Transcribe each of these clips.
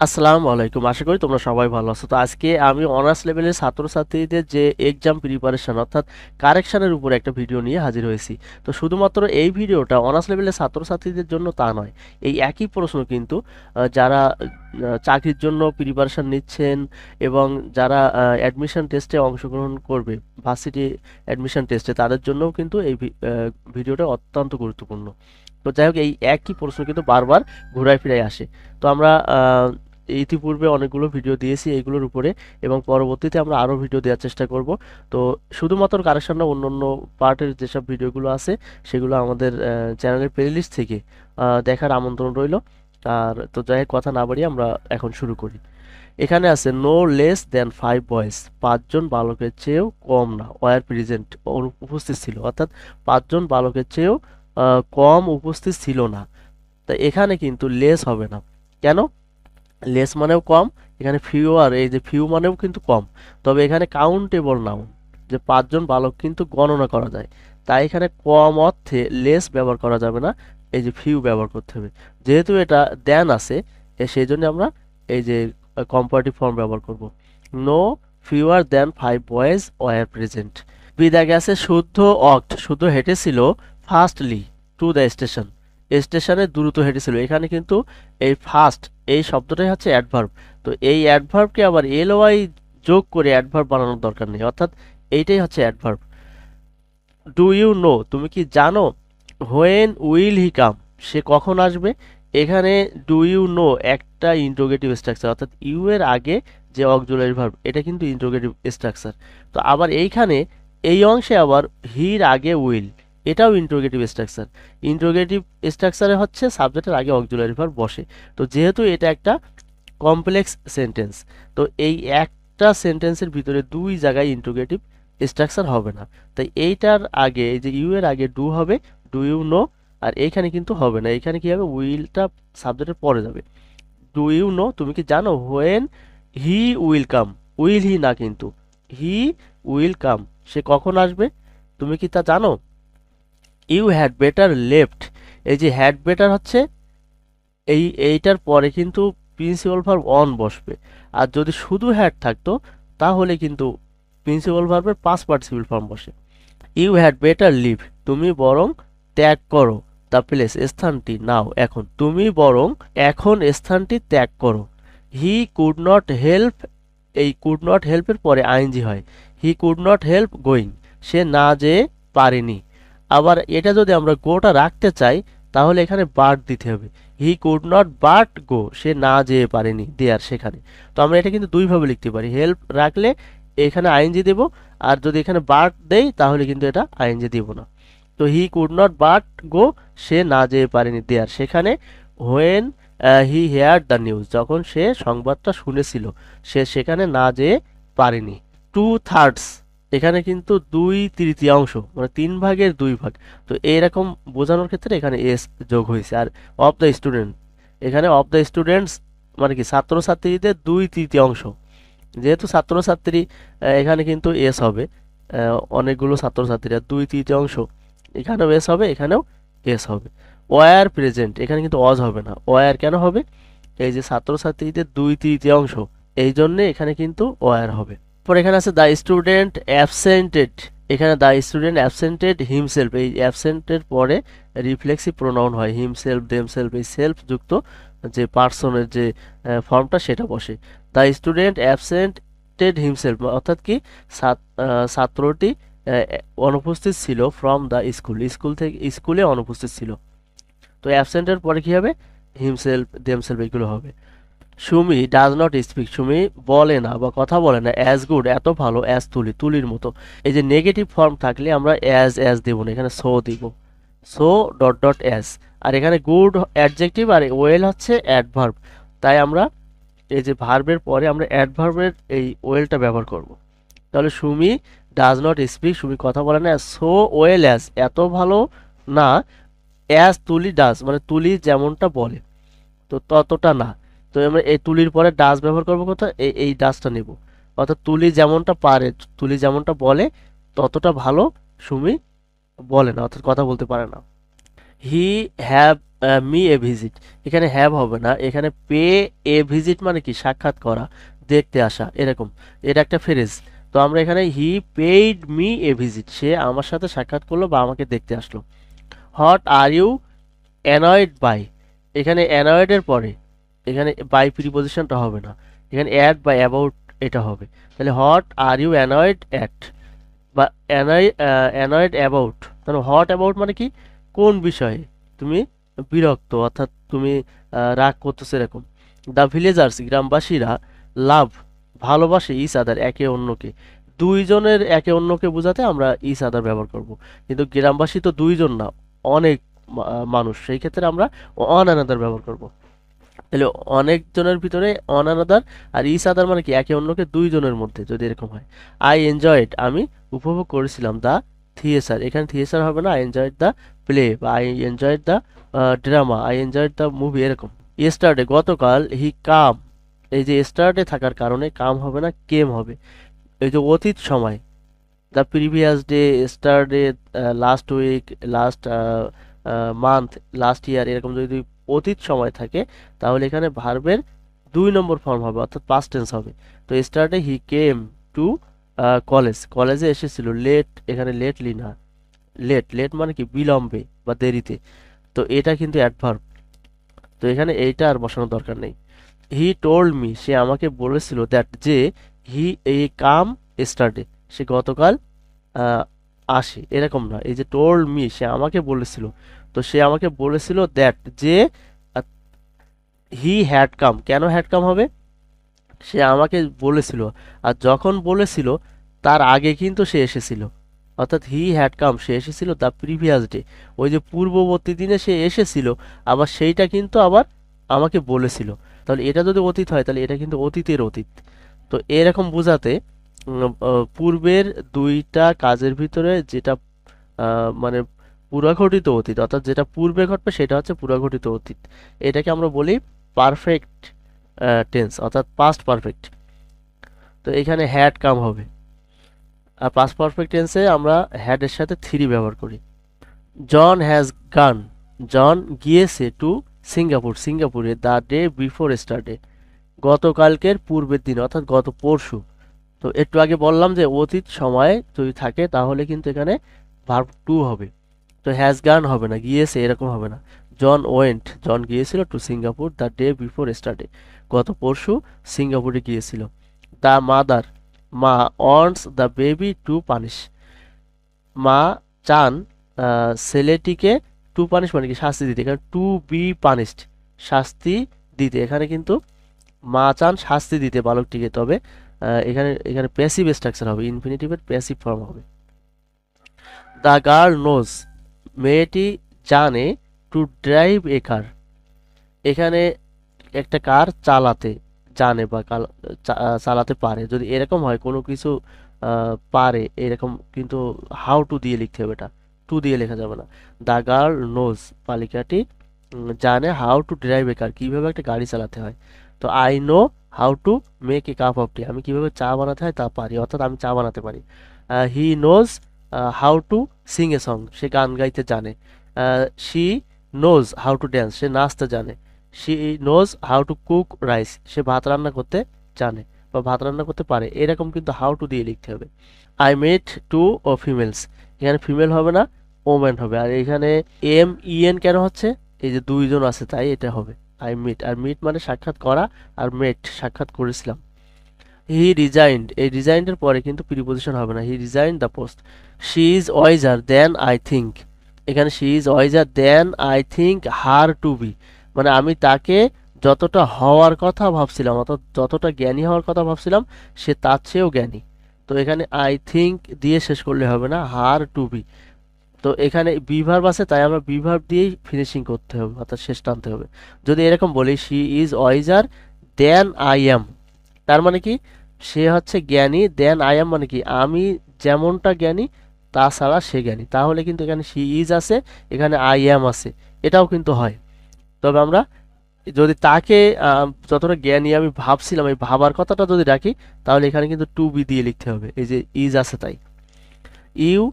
আসসালামু আলাইকুম। আশা করি তোমরা সবাই ভালো আছো। তো আজকে আমি অনার্স লেভেলের ছাত্রছাত্রীদের যে এক্সাম প্রিপারেশন অর্থাৎ কারেকশনের উপর একটা ভিডিও নিয়ে হাজির হয়েছি। তো শুধুমাত্র এই ভিডিওটা অনার্স লেভেলের ছাত্রছাত্রীদের জন্য তা নয়। এই একই প্রশ্ন কিন্তু যারা চাকরির জন্য প্রিপারেশন নিচ্ছেন এবং যারা অ্যাডমিশন টেস্টে অংশগ্রহণ করবে, ভার্সিটি অ্যাডমিশন টেস্টে, তাদের জন্যও কিন্তু এই ভিডিওটা অত্যন্ত গুরুত্বপূর্ণ। তো যাই হোক, এই একই প্রশ্ন কিন্তু বারবার ঘুরায় ফিরায় আসে। তো আমরা ইতিপূর্বে অনেকগুলো ভিডিও দিয়েছি এইগুলোর উপরে, এবং পরবর্তীতে আমরা আরও ভিডিও দেওয়ার চেষ্টা করব। তো শুধুমাত্র কারেকশন না, অন্য অন্য পার্টের যেসব ভিডিওগুলো আছে সেগুলো আমাদের চ্যানেলের প্লেলিস্ট থেকে দেখার আমন্ত্রণ রইল। আর তো যাই হোক, কথা না বাড়িয়ে আমরা এখন শুরু করি। এখানে আছে নো লেস দেন 5 বয়েজ, 5জন বালকের চেয়েও কম না, ওয়ার প্রেজেন্ট, উপস্থিত ছিল, অর্থাৎ 5জন বালকের চেয়েও কম উপস্থিত ছিল না। তা এখানে কিন্তু লেস হবে না। কেন? লেস মানেও কম, এখানে ফিউয়ার, এই যে ফিউ মানেও কিন্তু কম। তবে এখানে কাউন্টেবল নাউন, যে 5জন বালক কিন্তু গণনা করা যায়, তাই এখানে কম অর্থে লেস ব্যবহার করা যাবে না, এই যে ফিউ ব্যবহার করতে হবে। যেহেতু এটা দেন আছে, সেই জন্য আমরা এই যে কম্পারেটিভ ফর্ম ব্যবহার করব। No fewer than 5 boys were present. বিদা গেছে শুদ্ধ অক্ট, শুদ্ধ হেঁটেছিল ফাস্টলি টু দ্য স্টেশন, স্টেশনে দ্রুত হেঁটেছিল। এখানে কিন্তু এই ফাস্ট, এই শব্দটাই হচ্ছে অ্যাডভার্ব। তো এই অ্যাডভার্বকে আবার এলওয়াই যোগ করে অ্যাডভার্ব বানানোর দরকার নেই, অর্থাৎ এইটাই হচ্ছে অ্যাডভার্ব। ডু ইউ নো, তুমি কি জানো? হোয়েন উইল হি কাম, সে কখন আসবে? এখানে ডু ইউ নো একটা ইন্ট্রোগেটিভ স্ট্রাকচার, অর্থাৎ ইউ এর আগে যে অক্সিলারি ভার্ব, এটা কিন্তু ইন্ট্রোগেটিভ স্ট্রাকচার। তো আবার এইখানে এই অংশে আবার হির আগে উইল, এটাও ইন্ট্রোগেটিভ স্ট্রাকচার। ইন্ট্রোগেটিভ স্ট্রাকচারে হচ্ছে সাবজেক্টের আগে অক্সিলারি ভার্ব বসে। তো যেহেতু এটা একটা কমপ্লেক্স সেন্টেন্স, তো এই একটা সেন্টেন্সের ভিতরে দুই জায়গায় ইন্ট্রোগেটিভ স্ট্রাকচার হবে না, তাই এইটার আগে, এই যে ইউ এর আগে ডু হবে, ডু ইউ নো। আর এইখানে কিন্তু হবে না, এইখানে কি হবে, উইলটা সাবজেক্টের পরে যাবে। ডু ইউ নো, তুমি কি জানো? When he will come, will he না কিন্তু, হি উইল কাম, সে কখন আসবে, তুমি কি তা জানো? ইউ হ্যাড বেটার লেফট, এই যে হ্যাড বেটার হচ্ছে এইটার পরে কিন্তু প্রিন্সিপাল ভার্ব অন বসবে। আর যদি শুধু হ্যাড থাকতো তাহলে কিন্তু প্রিন্সিপাল ভার্বের পাস্ট পার্টিসিপল ফর্ম বসে। ইউ হ্যাড বেটার লিভ, তুমি বরং ত্যাগ করো, দ্য প্লেস, স্থানটি, নাও, এখন, তুমি বরং এখন স্থানটি ত্যাগ করো। হি কুড নট হেল্প, এই কুড নট হেল্পের পরে আইএনজি হয়, he could not help going, সে না যেয়ে পারেনি। আবার এটা যদি আমরা গোটা রাখতে চাই তাহলে এখানে বাট দিতে হবে, he could not but go, সে না যেয়ে পারেনি, দেয়ার, সেখানে। তো আমরা এটা কিন্তু দুইভাবে লিখতে পারি, হেল্প রাখলে এখানে আইএনজি দেব, আর যদি এখানে বাট দেই তাহলে কিন্তু এটা আইএনজি দিব না। তো he could not but go, সে না যেয়ে পারেনি, দেয়ার, সেখানে। When he hear the news, যখন সে সংবাদটা শুনেছিল, সে সেখানে না যেয়ে পারেনি। 2/3, এখানে কিন্তু 2/3, মানে 3/2 ভাগ। তো এইরকম বোঝানোর ক্ষেত্রে এখানে এস যোগ হয়েছে। আর অফ দ্য স্টুডেন্ট, এখানে অফ দ্য স্টুডেন্টস মানে কি, ছাত্রছাত্রীদের 2/3, যেহেতু ছাত্রছাত্রী এখানে কিন্তু এস হবে, অনেকগুলো ছাত্রছাত্রীরা 2/3, এখানেও এস হবে, এখানেও এস হবে। ওয়ার প্রেজেন্ট, এখানে কিন্তু অজ হবে না, ওয়ার কেন হবে? এই যে ছাত্রছাত্রীদের 2/3, এই জন্য এখানে কিন্তু ওয়ার হবে। পর এখানে আছে দ্য স্টুডেন্ট অ্যাবসেন্টেড, এখানে দ্য স্টুডেন্ট অ্যাবসেন্টেড হিমসেলফ, এই অ্যাবসেন্টের পরে রিফ্লেক্সিভ প্রোনাউন হয়, হিমসেলফ, দেমসেলফ, এই সেলফ যুক্ত যে পার্সনের যে ফর্মটা সেটা বসে। দ্য স্টুডেন্ট অ্যাবসেন্টেড হিমসেলফ, অর্থাৎ কি, ছাত্রটি অনুপস্থিত ছিল ফ্রম দ্য স্কুল, স্কুল থেকে, স্কুলে অনুপস্থিত ছিল। তো অ্যাবসেন্টের পরে কি হবে? হিমসেলফ, দেমসেলফ, এগুলো হবে। Sumi does not speak, Sumi বলে না বা কথা বলে না, অ্যাজ গুড, এত ভালো, অ্যাজ তুলি, তুলির মতো। এই যে নেগেটিভ ফর্ম থাকলে আমরা অ্যাজ দেবো না, এখানে সো দিব, সো ডট ডট অ্যাজ। আর এখানে গুড অ্যাডজেক্টিভ আর ওয়েল হচ্ছে অ্যাডভার্ব, তাই আমরা এই যে ভার্বের পরে আমরা অ্যাডভার্বের এই ওয়েলটা ব্যবহার করব। তাহলে Sumi does not speak, Sumi কথা বলে না, সো ওয়েল অ্যাজ, এত ভালো না, অ্যাজ তুলি ডাজ, মানে তুলি যেমনটা বলে, তো ততটা না। তো আমরা এই তুলির পরে ডাজ ব্যবহার করবো কোথায়? এই ডাজটা নেব, অর্থাৎ তুলি যেমনটা পারে, তুলি যেমনটা বলে ততটা ভালো সুমি বলে না, অর্থাৎ কথা বলতে পারে না। He have me a visit, এখানে হ্যাভ হবে না, এখানে পে এ ভিজিট মানে কি সাক্ষাৎ করা, দেখতে আসা এরকম, এটা একটা ফ্রেজ। তো আমরা এখানে he paid me a visit, সে আমার সাথে সাক্ষাৎ করলো বা আমাকে দেখতে আসলো। What are you annoyed by, এখানে অ্যানয়েড এর পরে এখানে বাই প্রিপজিশনটা হবে না, এখানে অ্যাট বা অ্যাবাউট এটা হবে। তাহলে what are you annoyed at বা অ্যানয়েড অ্যাবাউট, তাহলে হোয়াট অ্যাবাউট মানে কি কোন বিষয়ে তুমি বিরক্ত, অর্থাৎ তুমি রাগ করতেছো এরকম। দ্য ভিলেজার্স, গ্রামবাসীরা লাভ ভালোবাসে ইচ আদার, একে অন্যকে। দুইজনের একে অন্যকে বোঝাতে আমরা ইচ আদার ব্যবহার করব, কিন্তু গ্রামবাসী তো দুইজন না, অনেক মানুষ, সেই ক্ষেত্রে আমরা অন অ্যানাদার ব্যবহার করব। তাহলে অনেকজনের ভিতরে অন অ্যানাদার, আর ইচ আদার মানে কি একে অন্যকে দুইজনের মধ্যে যদি এরকম হয়। আই এনজয়েড, আমি উপভোগ করেছিলাম দ্য থিয়েটার, এখানে থিয়েটার হবে না, আই এনজয়েড দ্য প্লে বা I enjoyed the drama, I enjoyed the movie এরকম। ইয়েস্টারডে গতকাল, হি কাম, এই যে স্টারডে থাকার কারণে কাম হবে না, কেম হবে। এই যে অতীত সময়, the previous day, yesterday, last week, last month, last year, এরকম যদি অতীত সময় থাকে তাহলে এখানে ভার্বের 2 নম্বর ফর্ম হবে, অর্থাৎ পাস্ট টেন্স হবে। তো স্টারডে হি কেম টু কলেজ, কলেজে এসেছিল। লেট, এখানে লেটলি না, লেট, লেট মানে কি বিলম্বে বা দেরিতে, তো এটা কিন্তু অ্যাডভার্ব, তো এখানে এইটা আর বসানোর দরকার নেই। হি টোল্ড মি, সে আমাকে বলেছিল, দ্যাট যে, হি এই কাম স্টারডে, সে গতকাল আহ, আসে এরকম না, এই যে টোল্ড মি সে আমাকে বলেছিল, তো সে আমাকে বলেছিল দ্যাট যে, হি হ্যাড কাম, কেন হ্যাড কাম হবে, সে আমাকে বলেছিল, আর যখন বলেছিল তার আগে কিন্তু সে এসেছিল, অর্থাৎ হি হ্যাড কাম, সে এসেছিল দ্য প্রিভিয়াস ডে, ওই যে পূর্ববর্তী দিনে সে এসেছিল, আবার সেইটা কিন্তু আবার আমাকে বলেছিল। তাহলে এটা যদি অতীত হয় তাহলে এটা কিন্তু অতীতের অতীত। তো এরকম বোঝাতে পূর্বের দুইটা কাজের ভিতরে যেটা মানে পুরাঘটিত অতীত, অর্থাৎ যেটা পূর্বে ঘটবে সেটা হচ্ছে পুরাঘটিত অতীত, এটাকে আমরা বলি পারফেক্ট টেন্স, অর্থাৎ পাস্ট পারফেক্ট। তো এখানে হ্যাড কাম হবে, আর পাস্ট পারফেক্ট টেন্সে আমরা হ্যাড এর সাথে থ্রি ব্যবহার করি। জন হ্যাজ গান, জন গিয়েছে টু সিঙ্গাপুর, সিঙ্গাপুরে দ্য ডে বিফোর স্টারডে, গতকালকের পূর্বের দিন, অর্থাৎ গত পরশু। তো একটু আগে বললাম যে অতীত সময় যদি থাকে তাহলে কিন্তু এখানে ভার্ব টু হবে, তো হ্যাজ গান হবে না, গিয়েছে এরকম হবে না। জন ওয়েন্ট, জন গিয়েছিল to Singapore the day before yesterday, গত পরশু সিঙ্গাপুরে গিয়েছিল। দ্য মাদার, মা wants the baby to punish, মা চান ছেলেটিকে টু পানিশ মানে কি শাস্তি দিতে, এখানে টু বি পানিশড, শাস্তি দিতে, এখানে কিন্তু মা চান শাস্তি দিতে বালকটিকে, তবে এখানে এখানে প্যাসিভ স্ট্রাকচার হবে, ইনফিনিটিভের প্যাসিভ ফর্ম হবে। দ্য গার্ল নোজ, মেয়েটি জানে টু ড্রাইভ এ কার, এখানে একটা কার চালাতে জানে বা চালাতে পারে, যদি এরকম হয় কোনো কিছু পারে এরকম, কিন্তু হাউ টু দিয়ে লিখতে হবে, এটা টু দিয়ে লেখা যাবে না। দ্য গার্ল নোজ, বালিকাটি জানে how to drive a car, কিভাবে একটা গাড়ি চালাতে হয়। তো I know how to make a cup of tea, আমি কিভাবে চা বানাতে হয় তা পারি, অর্থাৎ আমি চা বানাতে পারি। He knows how to sing a song, সে গান গাইতে জানে। She knows how to dance, সে নাচতে জানে। She knows how to cook rice, সে ভাত রান্না করতে জানে বা ভাত রান্না করতে পারে, এরকম কিন্তু হাউ টু দিয়ে লিখতে হবে। আই মেট টু ও ফিমেলস, এখানে ফিমেল হবে না, ওম্যান হবে। আর এখানে এম ই এন কেন হচ্ছে, এই যে দুইজন আছে তাই এটা হবে। আই মিট, আর মিট মানে সাক্ষাৎ করা, আর মেট সাক্ষাৎ করেছিলাম। হি রিজাইন্ড, এই রিজাইন্ডের পরে কিন্তু প্রিপোজিশন হবে না, he resigned the post. She is wiser than I think, এখানে she is wiser than I think her to be, মানে আমি তাকে যতটা হওয়ার কথা ভাবছিলাম, অর্থাৎ যতটা জ্ঞানী হওয়ার কথা ভাবছিলাম সে তার চেয়েও জ্ঞানী। তো এখানে আই থিঙ্ক দিয়ে শেষ করলে হবে না, হার টু বি। তো এখানে বিভার্ব আছে তাই আমরা বিভার্ব দিয়েই ফিনিশিং করতে হবে, অর্থাৎ শেষ টানতে হবে। যদি এরকম বলি she is wiser than I am, তার মানে কি সে হচ্ছে জ্ঞানী, দেন আই অ্যাম মানে কি আমি যেমনটা জ্ঞানী তাছাড়া সে জ্ঞানী, তাহলে কিন্তু এখানে শি ইজ আছে, এখানে আই অ্যাম আছে, এটাও কিন্তু হয়। তবে আমরা যদি তাকে যতটা জ্ঞানী আমি ভাবছিলাম এই ভাবার কথাটা যদি রাখি তাহলে এখানে কিন্তু টু বি দিয়ে লিখতে হবে, এই যে ইজ আছে তাই। You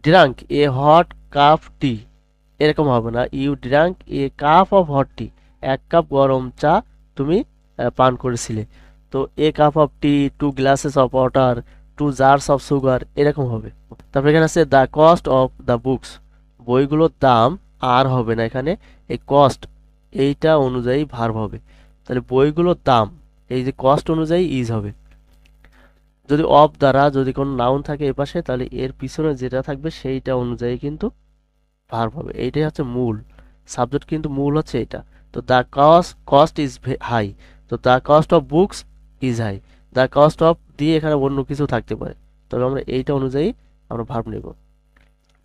drunk a hot cup tea, এরকম হবে না। You drunk a cup of hot tea, 1 cup গরম চা তুমি পান করেছিলে। তো a cup of tea, 2 glasses of water, 2 jars of sugar, এরকম হবে। তারপর এখানে আছে the cost of the books, বইগুলোর দাম আর হবে না, এখানে এই কস্ট এইটা অনুযায়ী ভার্ব হবে। তাহলে বইগুলোর দাম, এই যে কস্ট অনুযায়ী ইজ হবে। যদি অফ দ্বারা যদি কোনো নাউন থাকে এপাশে, তাহলে এর পিছনে যেটা থাকবে সেইটা অনুযায়ী কিন্তু ভার্ব হবে। এইটাই হচ্ছে মূল সাবজেক্ট, কিন্তু মূল হচ্ছে এটা। তো দ্য কস্ট ইজ হাই, তো the cost of books is high. The cost of দিয়ে এখানে অন্য কিছু থাকতে পারে, তবে আমরা এইটা অনুযায়ী আমরা ভার্ব নেব।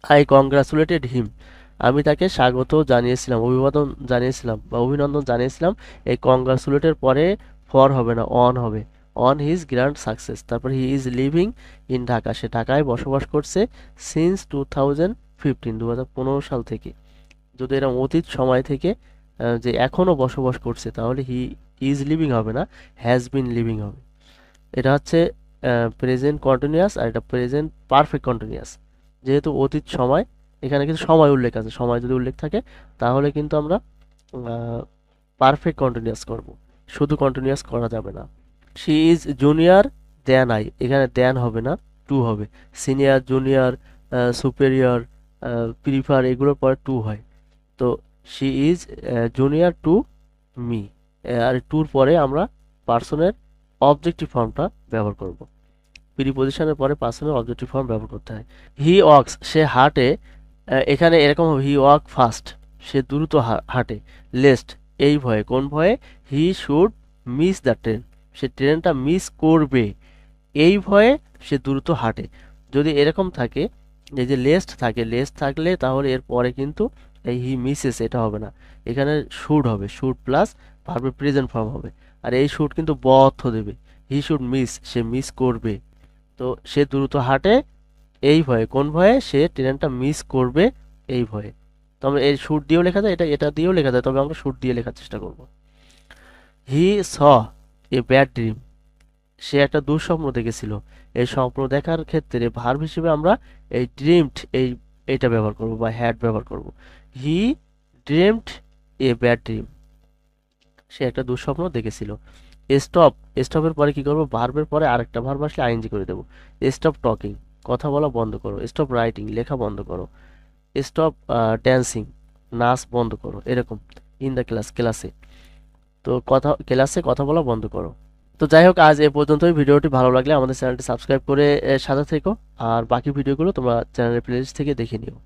আই কংগ্রাচুলেটেড হিম, আমি তাকে স্বাগত জানিয়েছিলাম, অভিবাদন জানিয়েছিলাম বা অভিনন্দন জানিয়েছিলাম। এই কংগ্রাচুলেটের পরে ফর হবে না, অন হবে, অন হিজ গ্র্যান্ড সাকসেস। তারপর he is living in Dhaka, সে ঢাকায় বসবাস করছে সিন্স 2015, 2015 সাল থেকে। যদি এরকম অতীত সময় থেকে যে এখনো বসবাস করছে, তাহলে হি ইজ লিভিং হবে না, হ্যাজ বিন লিভিং হবে। এটা হচ্ছে প্রেজেন্ট কন্টিনিউয়াস, আর এটা প্রেজেন্ট পারফেক্ট কন্টিনিউয়াস। যেহেতু অতীত সময়, এখানে কিন্তু সময় উল্লেখ আছে, সময় যদি উল্লেখ থাকে তাহলে কিন্তু আমরা পারফেক্ট কন্টিনিউয়াস করব, শুধু কন্টিনিউয়াস করা যাবে না। She is junior than I, এখানে দেন হবে না, টু হবে। সিনিয়র, জুনিয়র, সুপেরিয়র, প্রিফার, এগুলোর পরে টু হয়। তো she is junior to me, আর টুর পরে আমরা পার্সনের অবজেক্টিভ ফর্মটা ব্যবহার করব। প্রিপজিশনের পরে পার্সনের অবজেক্টিভ ফর্ম ব্যবহার করতে হয়। হি ওয়াক্স, সে হাঁটে, এখানে এরকম হবে, হি ওয়াক ফাস্ট, সে দ্রুত হাঁটে। লেস্ট, এই ভয়ে, কোন ভয়ে, he should miss the train, সে ট্রেনটা মিস করবে, এই ভয়ে সে দ্রুত হাঁটে। যদি এরকম থাকে, এই যে লেস্ট থাকে, লেস্ট থাকলে তাহলে এর পরে কিন্তু এই হি মিসেস এটা হবে না, এখানে শুড হবে, শুড প্লাস ভার্বের প্রেজেন্ট ফর্ম হবে। আর এই শুড কিন্তু ব অর্থ দেবে, হি শুড মিস, সে মিস করবে। তো সে দ্রুত হাঁটে এই ভয়ে, কোন ভয়ে, সে ট্রেনটা মিস করবে এই ভয়ে। তো আমরা এই শুড দিয়েও লেখা যায়, এটা এটা দিয়েও লেখা যায়, তবে আমরা শুড দিয়ে লেখার চেষ্টা করব। হি স এ ব্যাড ড্রিম, সে একটা দুঃস্বপ্ন দেখেছিল। এই স্বপ্ন দেখার ক্ষেত্রে ভার্ব হিসেবে আমরা এই ড্রিমড এইটা ব্যবহার করব বা হ্যাড ব্যবহার করব। হি ড্রিমড এ ব্যাড ড্রিম, সে একটা দুঃস্বপ্ন দেখেছিল। স্টপ, স্টপের পরে কি করব, ভার্বের পরে আরেকটা ভার্ব আসলে আইএনজি করে দেব। স্টপ টকিং, কথা বলা বন্ধ করো। স্টপ রাইটিং, লেখা বন্ধ করো। স্টপ ড্যান্সিং, নাচ বন্ধ করো, এরকম। ইন দ্য ক্লাস, ক্লাসে, তো ক্লাসে কথা বলা বন্ধ করো। তো যাই হোক, আজ এ পর্যন্তই। ভিডিওটি ভালো লাগলে আমাদের চ্যানেলটি সাবস্ক্রাইব করে সাথে থেকো, আর বাকি ভিডিওগুলো তোমরা চ্যানেলের প্লেলিস্ট থেকে দেখে নিও।